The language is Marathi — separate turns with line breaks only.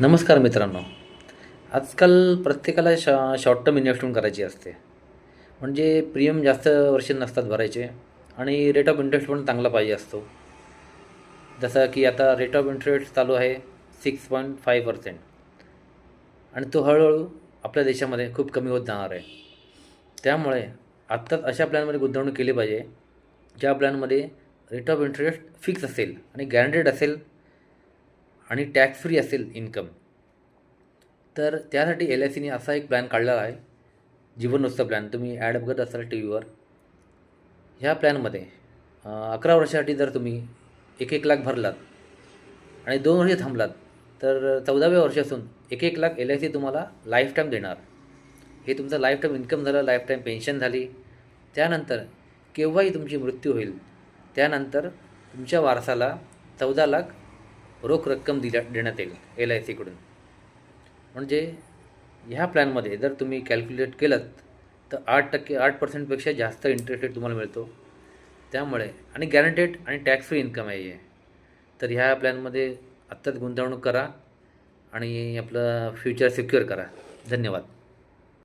नमस्कार मित्रांनो. आजकाल प्रत्येकाला शॉर्ट टर्म इन्व्हेस्टमेंट करायची असते. म्हणजे प्रीमियम जास्त वर्ष नसतात भरायचे आणि रेट ऑफ इंटरेस्ट पण चांगला पाहिजे असतो. जसं की आता रेट ऑफ इंटरेस्ट चालू आहे 6.5% आणि तो हळूहळू आपल्या देशामध्ये खूप कमी होत जाणार आहे. त्यामुळे आत्ताच अशा प्लॅनमध्ये गुंतवणूक केली पाहिजे, ज्या प्लॅनमध्ये रेट ऑफ इंटरेस्ट फिक्स असेल आणि गॅरंटेड असेल आणि टॅक्स फ्री असेल इन्कम. तर त्यासाठी एल आय सीने असा एक प्लॅन काढलेला आहे, जीवन उत्सव प्लॅन. तुम्ही ॲड बघत असाल टी व्हीवर. ह्या प्लॅनमध्ये 11 वर्षासाठी जर तुम्ही 1-1 लाख भरलात आणि 2 वर्षे थांबलात, तर 14व्या वर्षापासून 1-1 लाख एल आय सी तुम्हाला लाईफ टाईम देणार. हे तुमचं लाईफ टाईम इन्कम झालं, लाईफ टाईम पेन्शन झाली. त्यानंतर केव्हाही तुमची मृत्यू होईल, त्यानंतर तुमच्या वारसाला 14 लाख रोख रक्कम देण्यात येईल एल आय सीकडून. म्हणजे ह्या प्लॅनमध्ये जर तुम्ही कॅल्क्युलेट केलं तर 8% 8%पेक्षा जास्त इंटरेस्ट रेट तुम्हाला मिळतो. त्यामुळे आणि गॅरंटेड आणि टॅक्स फ्री इन्कम आहे हे. तर ह्या प्लॅनमध्ये आत्ताच गुंतवणूक करा आणि आपलं फ्युचर सिक्युअर करा. धन्यवाद.